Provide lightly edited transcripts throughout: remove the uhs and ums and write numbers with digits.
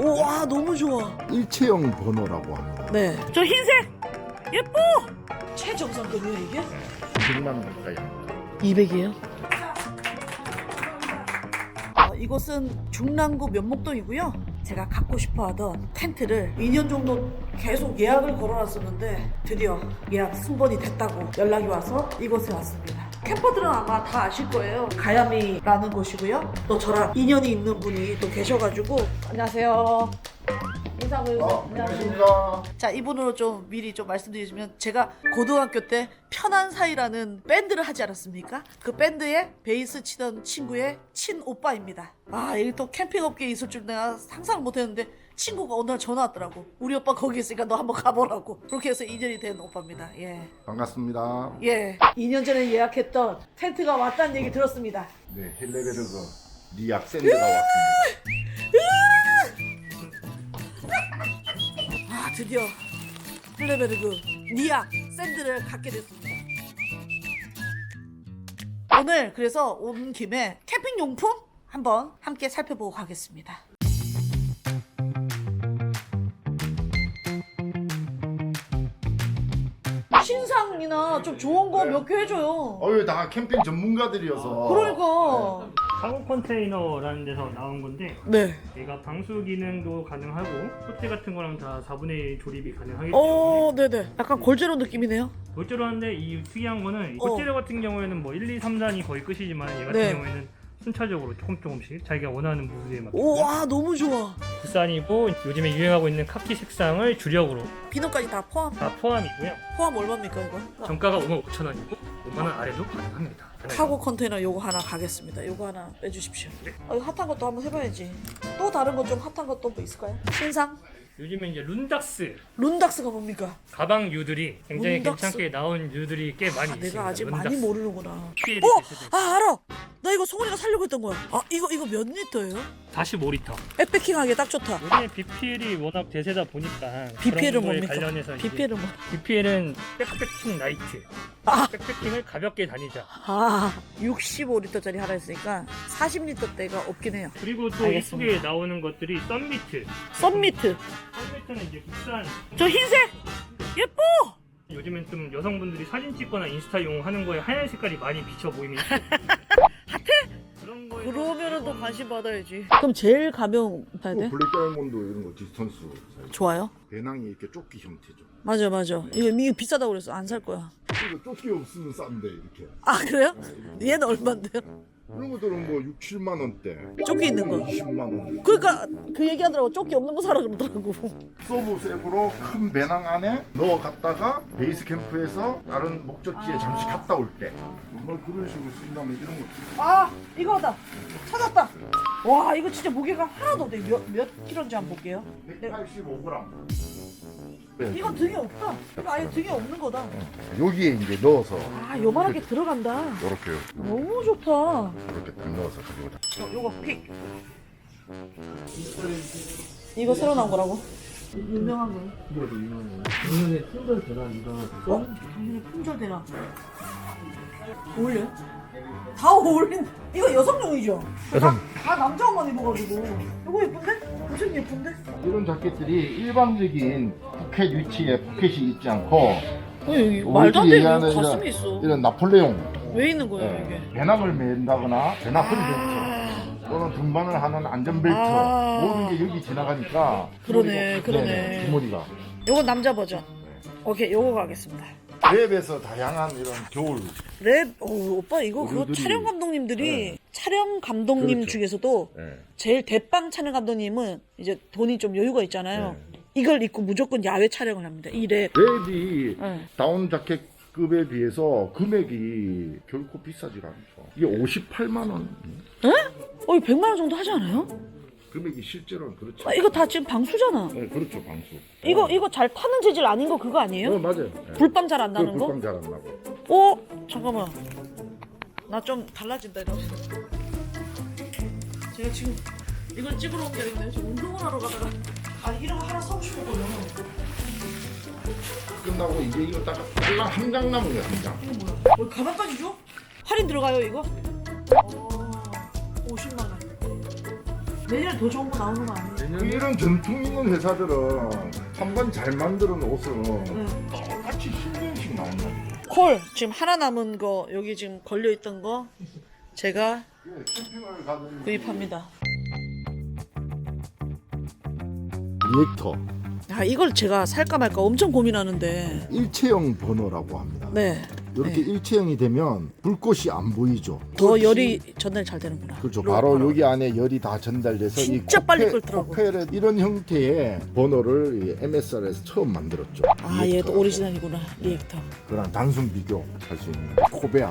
우와 너무 좋아. 일체형 번호라고 합니다. 네. 저 흰색 예뻐. 최정상급이야 이게? 100만 가까이 합니다. 200이에요? 이곳은 중랑구 면목동이고요. 제가 갖고 싶어하던 텐트를 2년 정도 계속 예약을 걸어놨었는데 드디어 예약 승번이 됐다고 연락이 와서 이곳에 왔습니다. 캠퍼들은 아마 다 아실 거예요. 가야미라는 곳이고요. 또 저랑 인연이 있는 분이 또 계셔가지고 안녕하세요. 인사 보여주세요. 안녕하십니까. 자, 이분으로 좀 미리 좀 말씀드리자면 제가 고등학교 때 편한 사이라는 밴드를 하지 않았습니까? 그 밴드의 베이스 치던 친구의 친오빠입니다. 아, 여기 또 캠핑 업계에 있을 줄 내가 상상 못했는데 친구가 어느 날 전화 왔더라고. 우리 오빠 거기 있으니까 너 한번 가보라고. 그렇게 해서 인연이 된 오빠입니다. 예. 반갑습니다. 예. 2년 전에 예약했던 텐트가 왔다는 얘기 들었습니다. 네, 힐레베르그 리악 샌드가 왔습니다. 아, 드디어 플레베르그 니악 샌드를 갖게 됐습니다. 오늘 그래서 온 김에 캠핑 용품 한번 함께 살펴보고 가겠습니다. 신상이나 좀 좋은 거 몇 개 해줘요. 어유 다 캠핑 전문가들이어서. 그러니까. 상호 컨테이너라는 데서 나온 건데 네. 얘가 방수 기능도 가능하고 호텔 같은 거랑 다 4분의 1 조립이 가능하기 어, 때문에 네네. 약간 골제로 느낌이네요. 골재로 하는데 이 특이한 거는 골재료 같은 경우에는 뭐 1, 2, 3, 4이 거의 끝이지만 얘 같은 네. 경우에는 순차적으로 조금씩 자기가 원하는 무드에 맞게 우와, 너무 좋아. 국산이고 요즘에 유행하고 있는 카키 색상을 주력으로 비누까지 다 포함. 다 포함이고요. 포함 얼마입니까, 이거? 정가가 55,000원이고 5만원 아래도 가능합니다. 카고 컨테이너 요거 하나 가겠습니다. 요거 하나 빼주십시오. 이거 핫한 것도 한번 해봐야지. 또 다른 거 좀 핫한 것도 뭐 있을까요? 신상? 요즘에 이제 룬닥스 룬닥스가 뭡니까? 가방 유들이 굉장히 룬닥스? 괜찮게 나온 유들이 꽤 많이 있습니다. 내가 아직 많이 룬닥스. 모르는구나. PL이 어! 있을 수도 아, 알아! 나 이거 송은이가 살려고 했던 거야. 아, 이거 몇 리터예요? 45리터. 백패킹하기에 딱 좋다. 요즘에 BPL이 워낙 대세다 보니까 BPL은 그런 거에 뭡니까? 관련해서 이제 BPL은 뭐? BPL은 백패킹 라이트. 아! 백패킹을 가볍게 다니자. 아, 65리터짜리 하나 있으니까 40리터대가 없긴 해요. 그리고 또 알겠습니다. 이쁘게 나오는 것들이 썬미트. 썬미트. 썬미트는 이제 국산. 저 흰색! 예뻐! 요즘엔 좀 여성분들이 사진 찍거나 인스타용 하는 거에 하얀 색깔이 많이 비쳐 보이면 핫해? 그런 거에 그러면은 또 관심 받아야지. 그럼 제일 가벼운 봐야 돼? 블랙 다이몬드 이런 거 디스턴스 사이즈. 좋아요. 배낭이 이렇게 조끼 형태죠. 맞아 맞아. 이거 비싸다고 그랬어. 안 살 거야. 이거 조끼 없으면 싼데 이렇게. 아 그래요? 얘는 얼마인데요? 이런 것들은 뭐 6, 7만 원대. 조끼 있는 거. 20만 원. 그러니까 그 얘기하더라고. 조끼 없는 거 사라 그러더라고. 서브 셉으로 큰 배낭 안에 넣어 갔다가 베이스 캠프에서 다른 목적지에 잠시 갔다 올 때. 뭐 그런 식으로 쓴다면 이런 거. 아 이거다. 찾았다. 와 이거 진짜 무게가 하나도 없네. 몇 킬로인지 한번 볼게요. 185g. 이거 등이 없다. 이거 아예 등이 없는 거다. 여기에 이제 넣어서 아 요만하게 들어간다. 이렇게 너무 좋다. 이렇게 딱 넣어서 가지고 다. 요거 픽. 이거 새로 나온 거라고? 유명한 거예요? 이거도 유명해요. 작년에 품절 대란이가 어? 당연히 품절 대라. 어울려요? 다 어울린. 이거 여성용이죠? 다 남자 옷만 입어가지고. 이거 예쁜데? 엄청 예쁜데? 이런 자켓들이 일반적인 포켓 위치에 포켓이 있지 않고 여기 말도 안 되는 얘기하는 가슴이 있어. 이런 나폴레옹 왜 있는 거예요 이게? 배낭을 맨다거나 배낭 벨트 또는 등반을 하는 안전벨트 아. 모든 게 여기 지나가니까 그러네, 주머니가- 그러네. 네네, 주머니가 요거 남자 버전. 오케이 요거 가겠습니다. 랩에서 다양한 이런 겨울 랩, 오빠 이거 그거 우리들이- 촬영 감독님들이 촬영 감독님 그렇죠. 중에서도 네. 제일 대빵 촬영 감독님은 이제 돈이 좀 여유가 있잖아요. 네. 이걸 입고 무조건 야외 촬영을 합니다. 이 랩. 랩이 네. 다운 자켓급에 비해서 금액이 결코 비싸지 않죠. 이게 58만 원 에? 이거 100만 원 정도 하지 않아요? 금액이 실제로는 그렇죠. 아, 이거 다 지금 방수잖아. 네, 그렇죠 방수. 이거 잘 타는 재질 아닌 거 그거 아니에요? 맞아요. 네. 불빵 잘 안 나는 거? 불빵 잘 안 나고. 잠깐만. 나 좀 달라진다 이러. 제가 지금 이걸 찍으러 온 게 아니라 지금 운동을 하러 가다가 이런 거 하나 사고 싶었거든요. 끝나고 이제 이거 딱 딸랑 한 장 남은 거야 한 장. 이거 뭐야? 가방까지 줘? 할인 들어가요 이거? 50만 원. 내년에 더 좋은 거 나오는 거 아니에요? 이런 전통 있는 회사들은 한 번 잘 만드는 옷은 똑같이 10년씩 나온다. 콜 지금 하나 남은 거 여기 지금 걸려 있던 거 제가 캠핑을 가든 구입합니다. 리액터 아 이걸 제가 살까 말까 엄청 고민하는데. 일체형 버너라고 합니다. 네. 이렇게 일체형이 되면 불꽃이 안 보이죠. 더 열이 전달 잘 되는구나. 그렇죠. 바로 여기 안에 열이 다 전달돼서 진짜 빨리 끓더라고. 코펠에 이런 형태의 버너를 MSR에서 처음 만들었죠. 아 얘도 오리지널이구나. 리액터. 그랑 단순 비교할 수 있는 코베아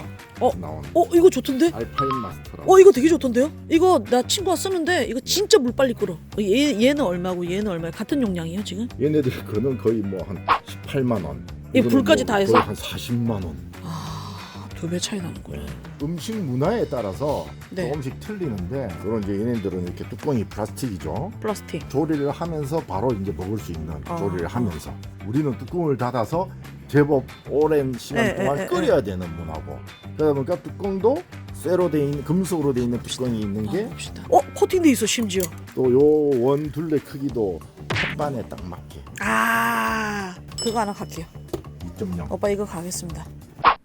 나오는 이거 좋던데? 알파인 마스터라고. 이거 되게 좋던데요? 이거 나 친구가 쓰는데 이거 진짜 물 빨리 끓어. 얘는 얼마고 얘는 얼마야? 같은 용량이에요 지금? 얘네들 거는 거의 뭐 한 18만 원. 이 이거는 불까지 뭐 다 해서? 거의 한 40만 원. 아, 2배 차이 나는구나. 음식 문화에 따라서 네. 조금씩 틀리는데 그런 이제 얘네들은 이렇게 뚜껑이 플라스틱이죠. 플라스틱. 조리를 하면서 바로 이제 먹을 수 있는 아. 조리를 하면서 우리는 뚜껑을 닫아서 제법 오랜 시간 동안 끓여야 되는 문화고 그러다 보니까 뚜껑도 쇠로 돼 있는 금속으로 돼 있는 뚜껑이 있는 게 봅시다. 코팅돼 있어 심지어. 또 요 원 둘레 크기도 햇반에 딱 맞게 아 그거 하나 갈게요. 2.0 오빠 이거 가겠습니다.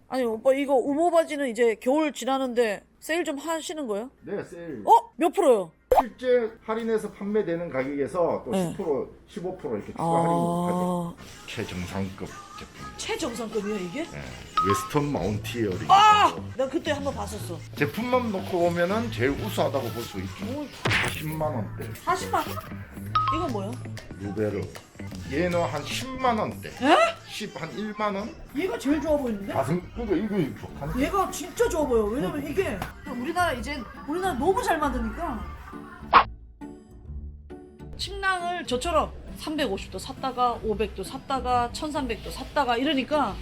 아니 오빠 이거 우모 바지는 이제 겨울 지나는데 세일 좀 하시는 거예요? 네, 세일. 몇 프로요? 실제 할인해서 판매되는 가격에서 또 네. 10% 15% 이렇게 추가 할인을 하죠. 아 최정상급 제품. 최정상급이야 이게? 네. 웨스턴 마운티어링. 나 그때 한번 봤었어. 제품만 놓고 보면은 제일 우수하다고 볼 수 있죠. 40만 원대. 40만 원? 이건 뭐야? 루베르. 얘는 한 10만 원대. 에? 10한 1만 원? 얘가 제일 좋아 보이는데? 가슴 그거 이거 좋다. 얘가 진짜 좋아 보여. 왜냐면 이게 우리나라 너무 잘 만드니까. 침낭을 저처럼 350도 샀다가 500도 샀다가 1300도 샀다가 이러니까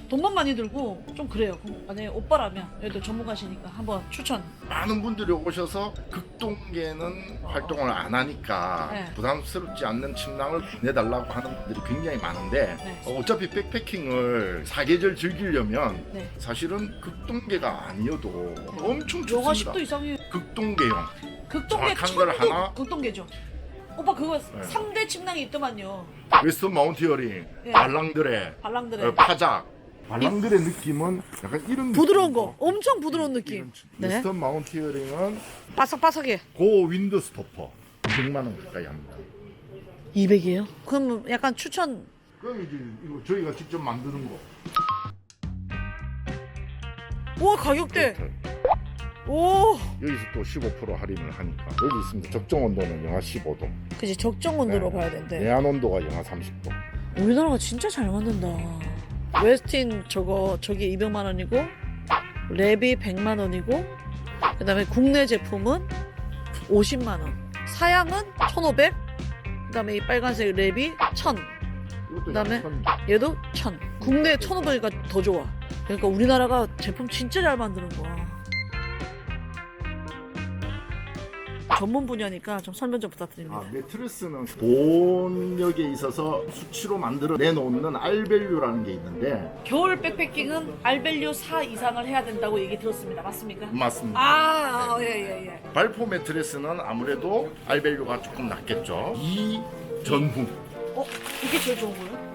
돈만 많이 들고 좀 그래요. 그럼 만약에 오빠라면 얘도 전문가시니까 한번 추천. 많은 분들이 오셔서 극동계는 활동을 안 하니까 네. 부담스럽지 않는 침낭을 보내달라고 하는 분들이 굉장히 많은데 네. 어차피 백패킹을 사계절 즐기려면 네. 사실은 극동계가 아니어도 엄청 영하 좋습니다. 10도 이상이 극동계용. 극동계 정확한 걸 천도 하나? 극동계죠. 오빠 그거 네. 3대 침낭이 있더만요. 웨스턴 마운티어링, 네. 발랑드레, 발랑드레. 파작. 발랑드레 느낌은 약간 이런 부드러운 느낌이고, 거. 엄청 부드러운 느낌. 네. 웨스턴 마운티어링은 바삭바삭해. 고 윈드 스토퍼 200만 원 가까이 합니다. 200이에요? 그럼 약간 추천. 그럼 이제 이거 저희가 직접 만드는 거. 우와 가격대. 오. 여기서 또 15% 할인을 하니까 여기 있습니다. 적정 온도는 영하 15도, 그지 적정 온도로 네. 봐야 된대. 내한 온도가 영하 30도. 우리나라가 진짜 잘 만든다. 웨스틴 저기 200만 원이고 랩이 100만 원이고 그다음에 국내 제품은 50만 원. 사양은 1,500. 그다음에 이 빨간색 랩이 1,000. 이것도 그다음에 약간 얘도 1,000. 국내 1,500이니까 더 좋아. 그러니까 우리나라가 제품 진짜 잘 만드는 거야. 전문 분야니까 좀 설명 좀 부탁드립니다. 매트리스는 보온력에 있어서 수치로 만들어 내놓는 알밸류라는 게 있는데 겨울 백패킹은 알밸류 4 이상을 해야 된다고 얘기 들었습니다. 맞습니까? 맞습니다. 예예예. 발포 매트리스는 아무래도 알밸류가 조금 낮겠죠. 이 전후 이게 제일 좋은 거예요?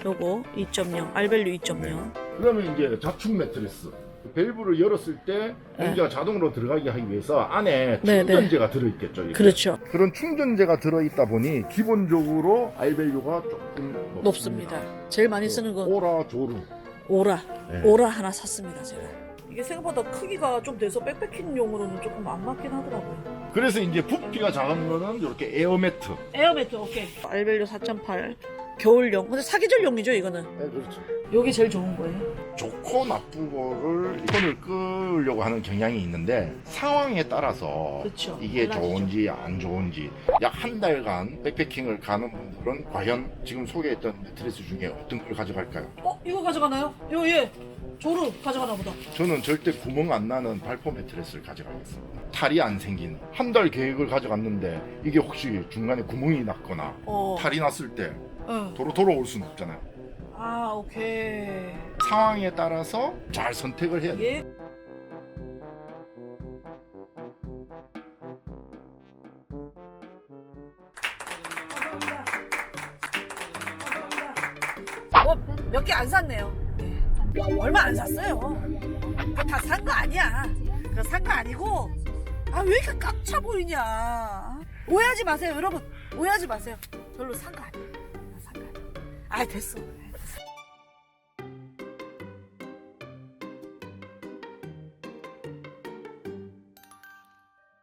요거 2.0 알밸류 2.0. 그러면 이제 자축 매트리스 밸브를 열었을 때 공기가 자동으로 들어가게 하기 위해서 안에 네, 충전재가 들어있겠죠. 이게. 그렇죠. 그런 충전재가 들어있다 보니 기본적으로 알밸류가 조금 높습니다. 제일 많이 쓰는 건 오라 조름. 오라. 네. 오라 하나 샀습니다 제가. 이게 생각보다 크기가 좀 돼서 백패킹용으로는 조금 안 맞긴 하더라고요. 그래서 이제 부피가 작은 거는 이렇게 에어매트. 에어매트 오케이. 알밸류 4.8 겨울용. 근데 사계절용이죠 이거는. 네, 그렇죠. 요게 제일 좋은 거예요. 좋고 나쁘고를 손을 끄려고 하는 경향이 있는데 상황에 따라서 그쵸. 이게 달라지죠. 좋은지 안 좋은지 약 한 달간 백패킹을 가는 분들은 과연 지금 소개했던 매트리스 중에 어떤 걸 가져갈까요? 이거 가져가나요? 예. 조르 가져가나 보다. 저는 절대 구멍 안 나는 발포 매트리스를 가져가겠습니다. 탈이 안 생기는 한 달 계획을 가져갔는데 이게 혹시 중간에 구멍이 났거나 탈이 났을 때 도로 돌아올 수는 없잖아요. 오케이. 상황에 따라서 잘 선택을 해야 돼요. 예. 몇 개 안 샀네요. 네. 얼마 안 샀어요. 그거 다 산 거 아니야. 그거 산 거 아니고. 아, 왜 이렇게 꽉 차 보이냐. 오해하지 마세요, 여러분. 오해하지 마세요. 별로 산 거 아니야. 산 거 아니야. 아, 됐어.